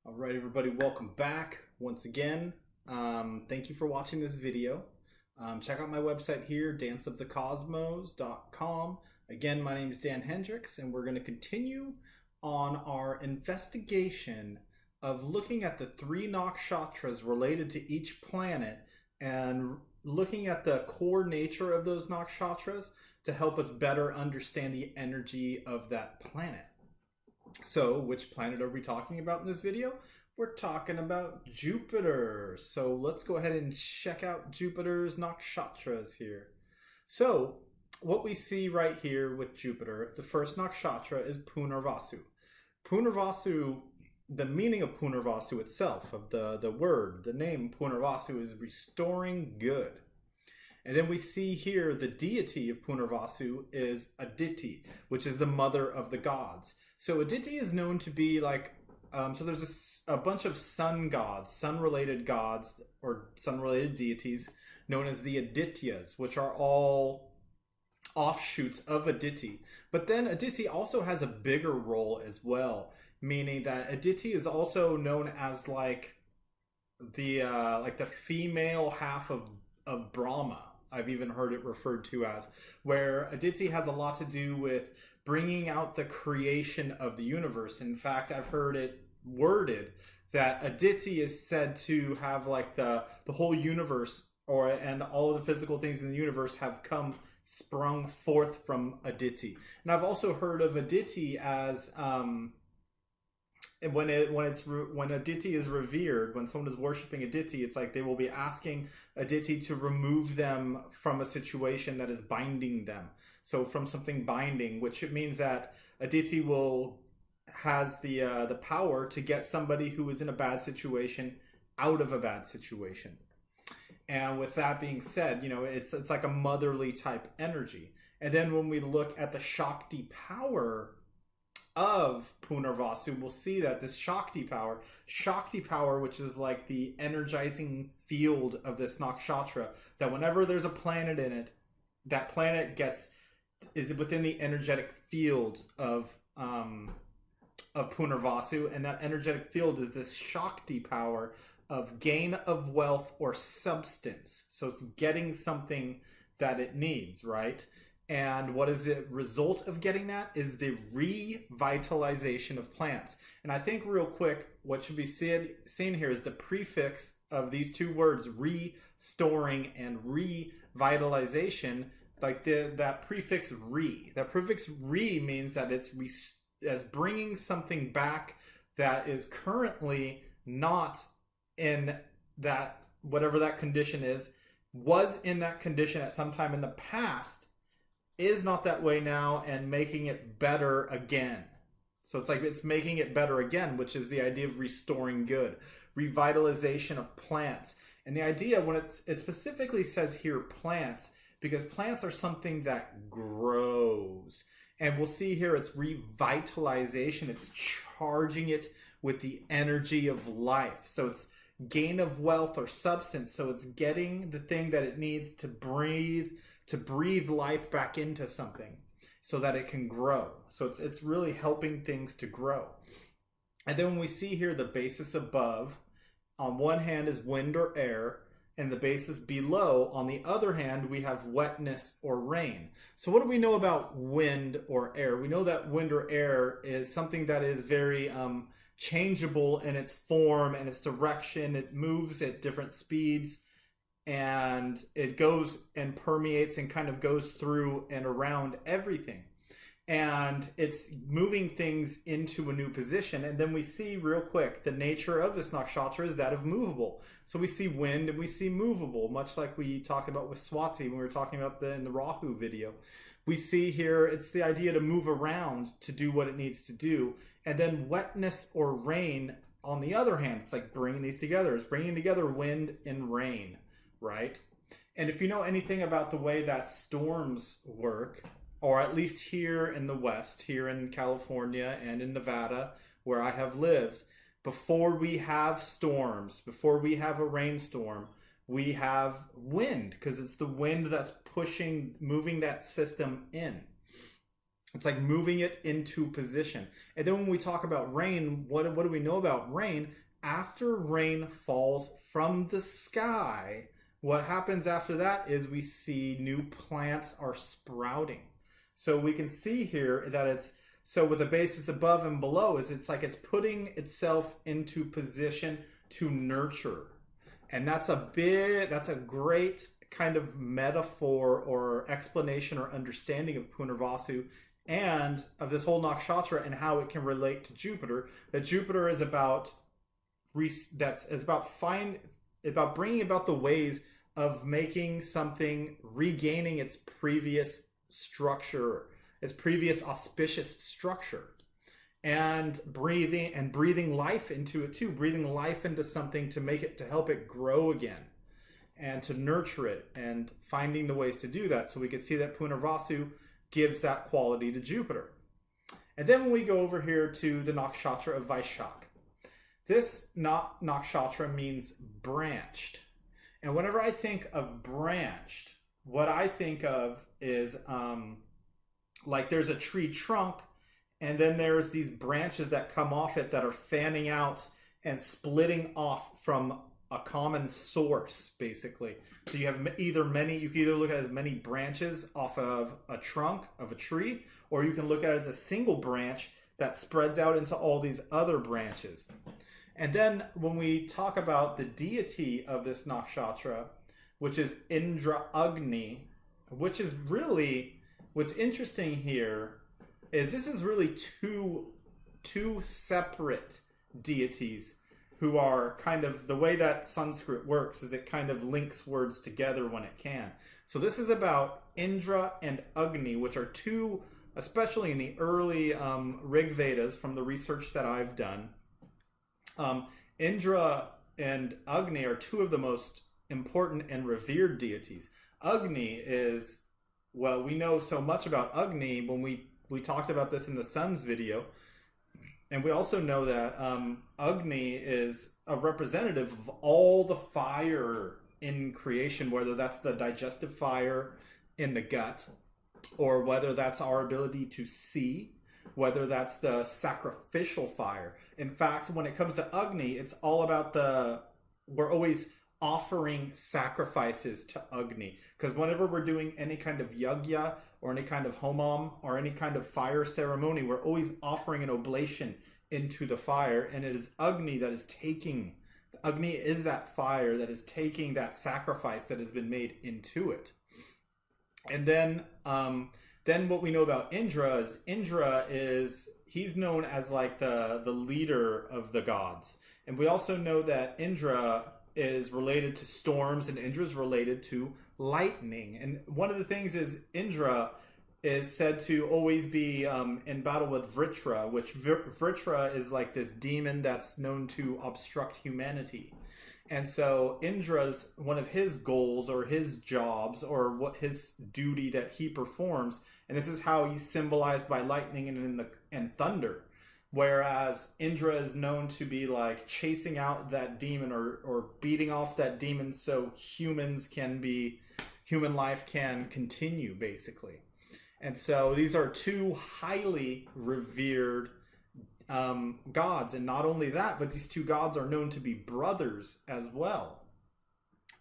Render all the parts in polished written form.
All right, everybody, welcome back once again. Thank you for watching this video. Check out my website here, danceofthecosmos.com. Again, my name is Dan Hendricks, and we're going to continue on our investigation of looking at the three Nakshatras related to each planet and looking at the core nature of those Nakshatras to help us better understand the energy of that planet. So, which planet are we talking about in this video? We're talking about Jupiter. So let's go ahead and check out Jupiter's Nakshatras here. So, what we see right here with Jupiter, the first Nakshatra is Purnarvasu. Purnarvasu, the meaning of Purnarvasu itself, of the word, the name Purnarvasu is restoring good. And then we see here the deity of Purnarvasu is Aditi, which is the mother of the gods. So Aditi is known to be like, so there's a bunch of sun gods, sun-related gods, or sun-related deities, known as the Adityas, which are all offshoots of Aditi. But then Aditi also has a bigger role as well, meaning that Aditi is also known as like the female half of Brahma. I've even heard it referred to as, where Aditi has a lot to do with bringing out the creation of the universe. In fact, I've heard it worded that Aditi is said to have like the whole universe and all of the physical things in the universe have sprung forth from Aditi. And I've also heard of Aditi as when Aditi is revered, when someone is worshiping Aditi, it's like they will be asking Aditi to remove them from a situation that is binding them. So from something binding, which it means that Aditi has the power to get somebody who is in a bad situation out of a bad situation. And with that being said, it's like a motherly type energy. And then when we look at the Shakti power of Purnarvasu, we'll see that this Shakti power, which is like the energizing field of this Nakshatra, that whenever there's a planet in it, that planet is within the energetic field of Purnarvasu, and that energetic field is this Shakti power of gain of wealth or substance. So it's getting something that it needs, right? And what is the result of getting that is the revitalization of plants. And I think real quick, what should be seen here is the prefix of these two words, restoring and revitalization, like that prefix re. That prefix re means that it's as bringing something back that is currently not in that, whatever that condition is, was in that condition at some time in the past, is not that way now, and making it better again. So it's like it's making it better again, which is the idea of restoring good, revitalization of plants. And the idea, when it specifically says here plants, because plants are something that grows. And we'll see here it's revitalization, it's charging it with the energy of life. So it's gain of wealth or substance. So it's getting the thing that it needs to breathe life back into something so that it can grow. So it's really helping things to grow. And then when we see here the basis above, on one hand is wind or air, and the basis below, on the other hand, we have wetness or rain. So what do we know about wind or air? We know that wind or air is something that is very changeable in its form and its direction. It moves at different speeds, and it goes and permeates and kind of goes through and around everything. And it's moving things into a new position. And then we see real quick, the nature of this nakshatra is that of movable. So we see wind and we see movable, much like we talked about with Swati when we were talking about in the Rahu video. We see here, it's the idea to move around to do what it needs to do. And then wetness or rain, on the other hand, it's like bringing these together. It's bringing together wind and rain, right? And if you know anything about the way that storms work, or at least here in the West, here in California and in Nevada, where I have lived, before we have storms, before we have a rainstorm, we have wind, because it's the wind that's moving that system in. It's like moving it into position. And then when we talk about rain, what do we know about rain? After rain falls from the sky, what happens after that is we see new plants are sprouting. So we can see here that it's, so with the basis above and below, is it's like it's putting itself into position to nurture. And that's a great kind of metaphor or explanation or understanding of Purnarvasu and of this whole nakshatra and how it can relate to Jupiter. That Jupiter is about about bringing about the ways of making something regaining its previous structure, its previous auspicious structure, and breathing life into it too, breathing life into something to make it, to help it grow again and to nurture it, and finding the ways to do that. So we can see that Purnarvasu gives that quality to Jupiter. And then when we go over here to the nakshatra of Vishaka, this nakshatra means branched. And whenever I think of branched, what I think of is like there's a tree trunk, and then there's these branches that come off it that are fanning out and splitting off from a common source, basically. So you have you can either look at it as many branches off of a trunk of a tree, or you can look at it as a single branch that spreads out into all these other branches. And then when we talk about the deity of this nakshatra, which is Indra Agni, which is really, what's interesting here is this is really two separate deities who are kind of, the way that Sanskrit works is it kind of links words together when it can. So this is about Indra and Agni, which are two, especially in the early Rig Vedas, from the research that I've done, Indra and Agni are two of the most important and revered deities. Agni is, well, we know so much about Agni when we talked about this in the sun's video. And we also know that Agni is a representative of all the fire in creation, whether that's the digestive fire in the gut, or whether that's our ability to see, whether that's the sacrificial fire. In fact, when it comes to Agni, it's all about we're always offering sacrifices to Agni. Because whenever we're doing any kind of yagya or any kind of homam or any kind of fire ceremony, we're always offering an oblation into the fire. And it is Agni that is taking, Agni is that fire that is taking that sacrifice that has been made into it. And then what we know about Indra is he's known as like the leader of the gods. And we also know that Indra is related to storms, and Indra is related to lightning. And one of the things is Indra is said to always be in battle with Vritra, which Vritra is like this demon that's known to obstruct humanity. And so Indra's, one of his goals or his jobs or what his duty that he performs, and this is how he's symbolized by lightning and thunder. Whereas Indra is known to be like chasing out that demon or beating off that demon so human life can continue, basically. And so these are two highly revered gods. And not only that, but these two gods are known to be brothers as well.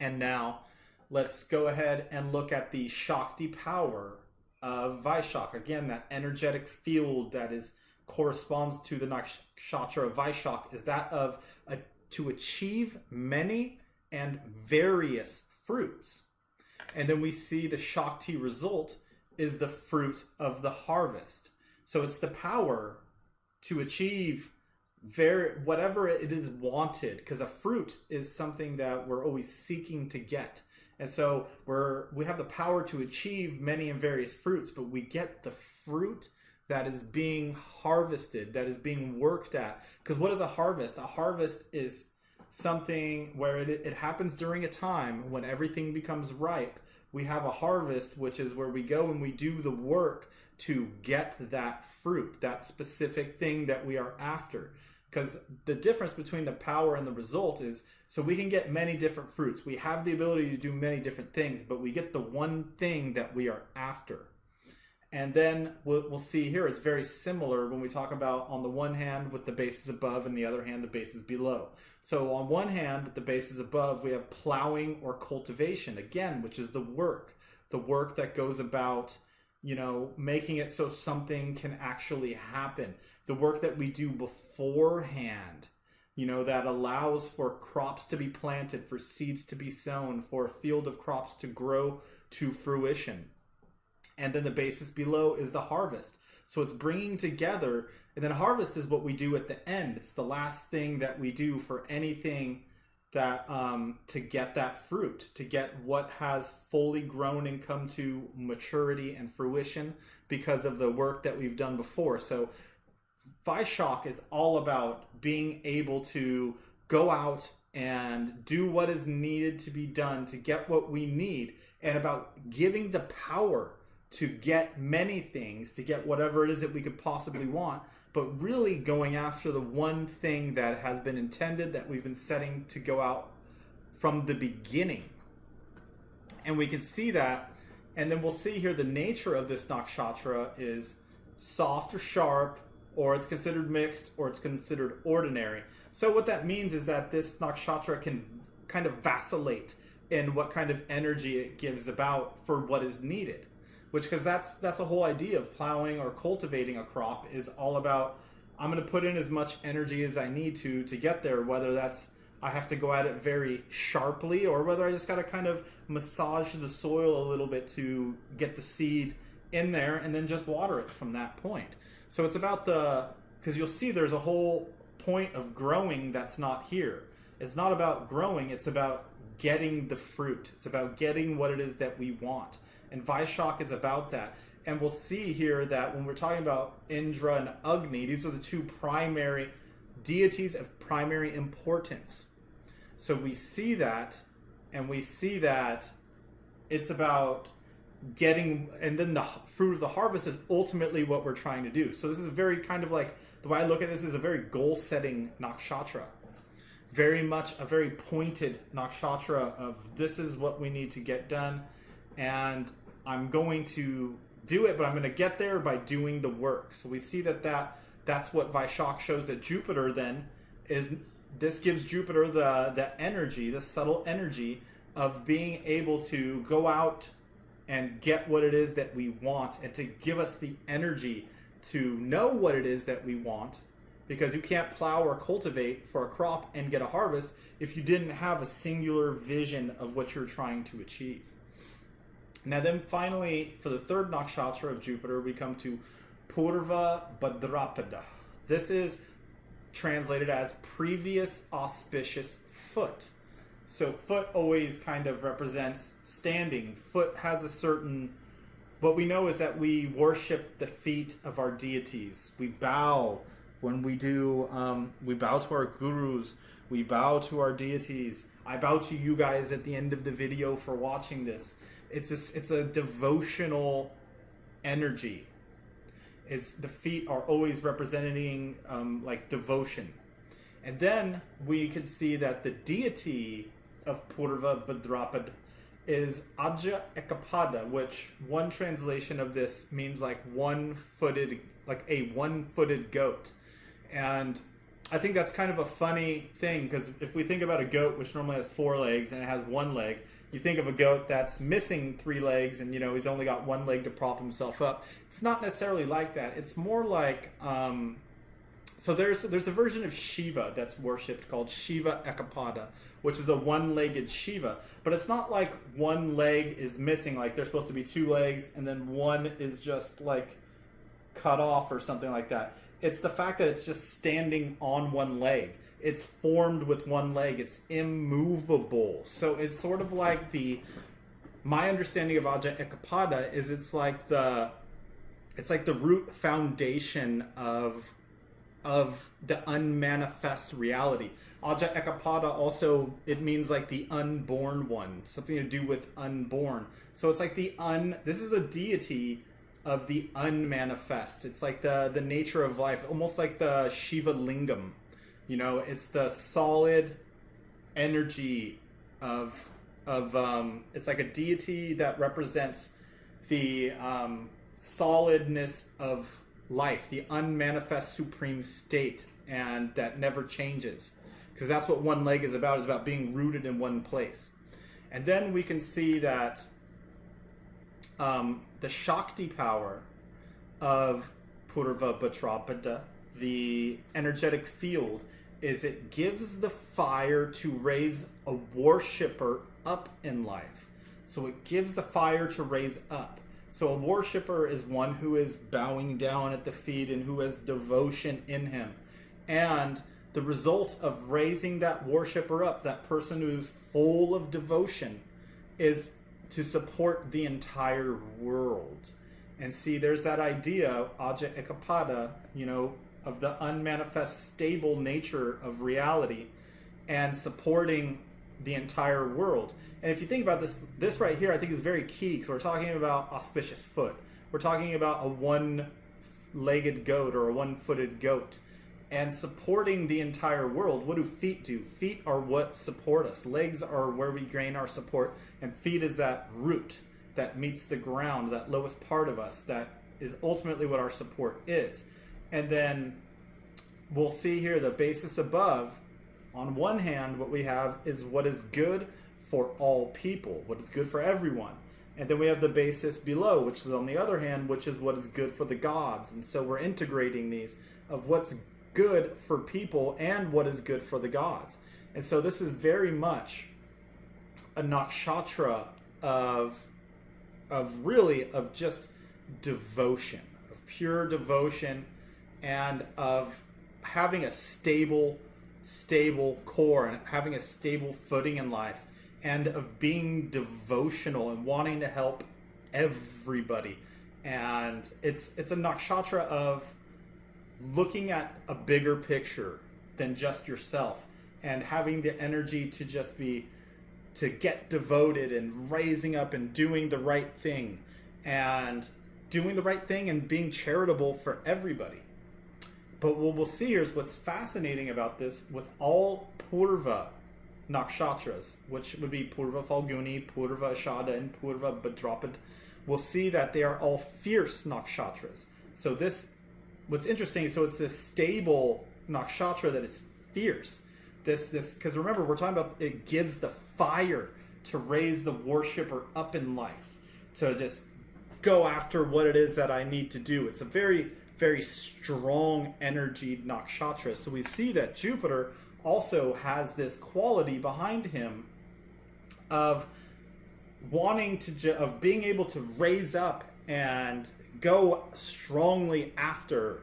And now let's go ahead and look at the Shakti power of Vishaka. Again, that energetic field that corresponds to the nakshatra of Vishaka is that of to achieve many and various fruits. And then we see the Shakti result is the fruit of the harvest. So it's the power to achieve whatever it is wanted, because a fruit is something that we're always seeking to get. And so we have the power to achieve many and various fruits, but we get the fruit that is being harvested, that is being worked at. Because what is a harvest? A harvest is something where it happens during a time when everything becomes ripe. We have a harvest, which is where we go and we do the work to get that fruit, that specific thing that we are after. Because the difference between the power and the result is, so we can get many different fruits. We have the ability to do many different things, but we get the one thing that we are after. And then we'll see here it's very similar when we talk about on the one hand with the bases above and the other hand the bases below. So on one hand with the bases above we have plowing or cultivation, again, which is the work that goes about, you know, making it so something can actually happen. The work that we do beforehand, you know, that allows for crops to be planted, for seeds to be sown, for a field of crops to grow to fruition. And then the basis below is the harvest. So it's bringing together, and then harvest is what we do at the end. It's the last thing that we do for anything that to get that fruit, to get what has fully grown and come to maturity and fruition because of the work that we've done before. So Vishaka is all about being able to go out and do what is needed to be done to get what we need, and about giving the power to get many things, to get whatever it is that we could possibly want, but really going after the one thing that has been intended, that we've been setting to go out from the beginning. And we can see that, and then we'll see here the nature of this nakshatra is soft or sharp, or it's considered mixed, or it's considered ordinary. So what that means is that this nakshatra can kind of vacillate in what kind of energy it gives about for what is needed. Which, because that's the whole idea of plowing or cultivating a crop, is all about, I'm going to put in as much energy as I need to get there, whether that's I have to go at it very sharply, or whether I just got to kind of massage the soil a little bit to get the seed in there and then just water it from that point. So it's about because you'll see there's a whole point of growing that's not here. It's not about growing, it's about getting the fruit. It's about getting what it is that we want. And Vishaka is about that. And we'll see here that when we're talking about Indra and Agni, these are the two primary deities of primary importance. So we see that, and we see that it's about getting, and then the fruit of the harvest is ultimately what we're trying to do. So this is very kind of like, the way I look at this is a very goal-setting nakshatra. Very much a very pointed nakshatra of this is what we need to get done, and I'm going to do it, but I'm going to get there by doing the work. So we see that's what Vishaka shows that Jupiter then is. This gives Jupiter the energy, the subtle energy of being able to go out and get what it is that we want, and to give us the energy to know what it is that we want, because you can't plow or cultivate for a crop and get a harvest if you didn't have a singular vision of what you're trying to achieve. Now then finally, for the third nakshatra of Jupiter, we come to Purva Bhadrapada. This is translated as previous auspicious foot. So foot always kind of represents standing. Foot has a certain, what we know is that we worship the feet of our deities. We bow when we do, we bow to our gurus, we bow to our deities. I bow to you guys at the end of the video for watching this. It's a devotional energy. The feet are always representing like devotion. And then we can see that the deity of Purva Bhadrapada is Aja Ekapada, which one translation of this means like one-footed, like a one-footed goat. And I think that's kind of a funny thing, because if we think about a goat, which normally has 4 legs and it has 1 leg, you think of a goat that's missing 3 legs and, you know, he's only got 1 leg to prop himself up. It's not necessarily like that. It's more like, so there's a version of Shiva that's worshipped called Shiva Ekapada, which is a 1-legged Shiva. But it's not like 1 leg is missing, like there's supposed to be 2 legs and then 1 is just like cut off or something like that. It's the fact that it's just standing on 1 leg. It's formed with 1 leg. It's immovable. So it's sort of like my understanding of Aja Ekapada is it's like the root foundation of the unmanifest reality. Aja Ekapada also, it means like the unborn one, something to do with unborn. So it's like this is a deity of the unmanifest. It's like the nature of life, almost like the Shiva Lingam. You know, it's the solid energy of it's like a deity that represents the solidness of life, the unmanifest supreme state, and that never changes. Because that's what one leg is about being rooted in one place. And then we can see that the Shakti power of Purva Bhadrapada, the energetic field, is it gives the fire to raise a worshipper up in life. So it gives the fire to raise up. So a worshipper is one who is bowing down at the feet and who has devotion in him. And the result of raising that worshipper up, that person who's full of devotion, is to support the entire world. And see, there's that idea, Aja Ekapada, of the unmanifest stable nature of reality and supporting the entire world. And if you think about this right here, I think is very key, because we're talking about auspicious foot. We're talking about a one-legged goat or a one-footed goat. And supporting the entire world, what do feet do? Feet are what support us. Legs are where we gain our support. And feet is that root that meets the ground, that lowest part of us, that is ultimately what our support is. And then we'll see here the basis above. On one hand, what we have is what is good for all people, what is good for everyone. And then we have the basis below, which is on the other hand, which is what is good for the gods. And so we're integrating these of what's good for people and what is good for the gods. And so this is very much a nakshatra of just devotion, of pure devotion, and of having a stable core and having a stable footing in life, and of being devotional and wanting to help everybody. And it's a nakshatra of looking at a bigger picture than just yourself, and having the energy to just to get devoted and raising up and doing the right thing and being charitable for everybody. But what we'll see here is what's fascinating about this with all Purva Nakshatras, which would be Purva Falguni, Purva Ashada, and Purva Bhadrapada. We'll see that they are all fierce Nakshatras. So what's interesting, so it's this stable Nakshatra that is fierce. Because remember, we're talking about it gives the fire to raise the worshipper up in life, to just go after what it is that I need to do. It's a very, very strong energy nakshatra. So we see that Jupiter also has this quality behind him of of being able to raise up and go strongly after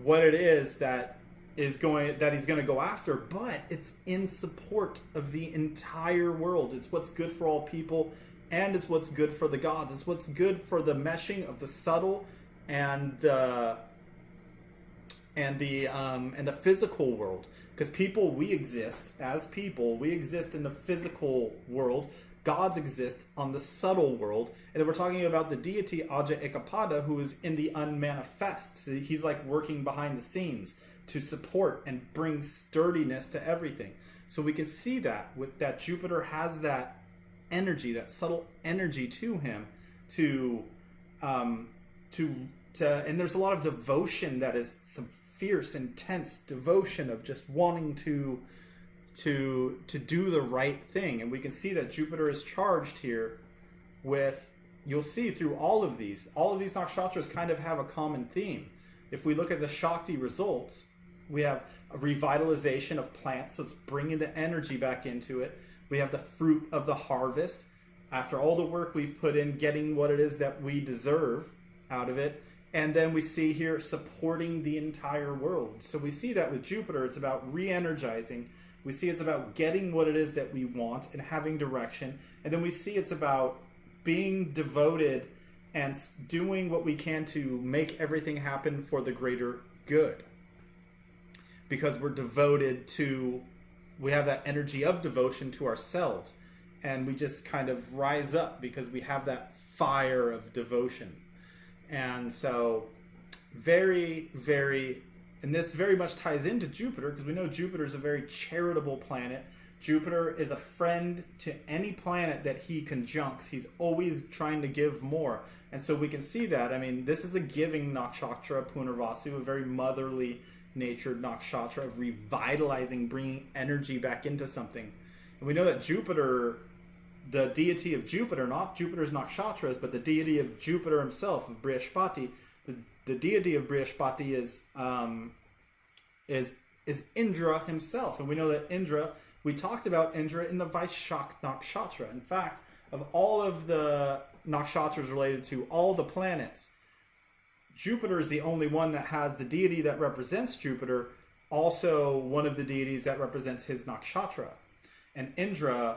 what it is that he's going to go after, but it's in support of the entire world. It's what's good for all people, and it's what's good for the gods. It's what's good for the meshing of the subtle and the physical world. Because we exist in the physical world. Gods exist on the subtle world. And then we're talking about the deity Aja Ekapada, who is in the unmanifest. So he's like working behind the scenes to support and bring sturdiness to everything. So we can see that Jupiter has that energy, that subtle energy to him and there's a lot of devotion that is some fierce, intense devotion of just wanting to do the right thing. And we can see that Jupiter is charged here with, you'll see through all of these nakshatras kind of have a common theme. If we look at the Shakti results, we have a revitalization of plants, so it's bringing the energy back into it. We have the fruit of the harvest. After all the work we've put in, getting what it is that we deserve out of it. And then we see here supporting the entire world. So we see that with Jupiter, it's about re-energizing. We see it's about getting what it is that we want and having direction. And then we see it's about being devoted and doing what we can to make everything happen for the greater good. Because we're devoted we have that energy of devotion to ourselves. And we just kind of rise up because we have that fire of devotion. And so very, very, and this very much ties into Jupiter, because we know Jupiter is a very charitable planet, Jupiter is a friend to any planet that he conjuncts. He's always trying to give more. And so we can see that. I mean, this is a giving nakshatra, Purnarvasu, a very motherly natured nakshatra of revitalizing, bringing energy back into something. And we know that Jupiter, the deity of Jupiter, not Jupiter's nakshatras, but the deity of Jupiter himself, of Brihaspati, the deity of Brihaspati is Indra himself. And we know that Indra, we talked about Indra in the Vishaka nakshatra. In fact, of all of the nakshatras related to all the planets, Jupiter is the only one that has the deity that represents Jupiter, also one of the deities that represents his nakshatra. And Indra,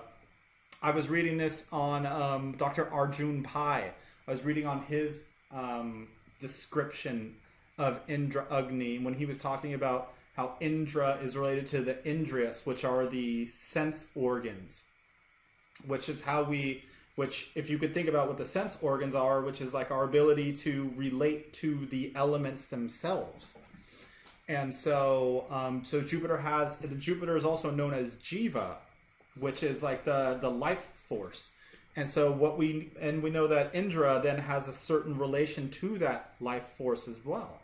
I was reading this on Dr. Arjun Pai. I was reading on his description of Indra Agni when he was talking about how Indra is related to the Indriyas, which are the sense organs, which is how we, which if you could think about what the sense organs are, which is like our ability to relate to the elements themselves. And so, so Jupiter is also known as Jiva, which is like the life force. And so we know that Indra then has a certain relation to that life force as well.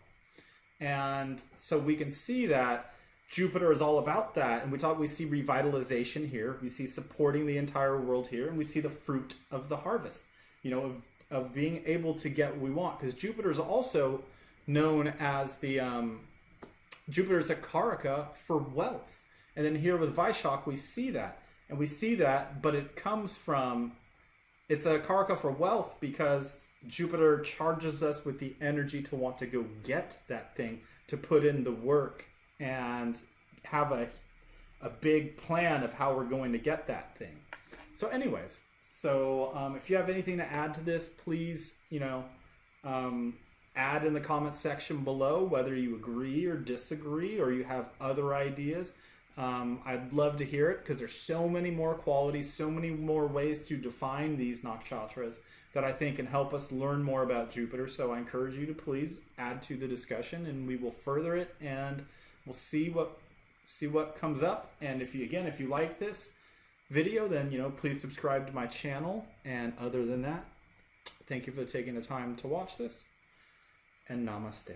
And so we can see that Jupiter is all about that. And we see revitalization here. We see supporting the entire world here. And we see the fruit of the harvest, you know, of being able to get what we want. Because Jupiter is also known as Jupiter is a karaka for wealth. And then here with Vishak, we see that. And we see that, but it comes from, it's a karaka for wealth because Jupiter charges us with the energy to want to go get that thing, to put in the work and have a big plan of how we're going to get that thing. So anyways, if you have anything to add to this, please, you know, add in the comment section below whether you agree or disagree or you have other ideas. I'd love to hear it because there's so many more qualities, so many more ways to define these nakshatras that I think can help us learn more about Jupiter. So I encourage you to please add to the discussion and we will further it and we'll see what comes up. And if you like this video, then, you know, please subscribe to my channel. And other than that, thank you for taking the time to watch this, and namaste.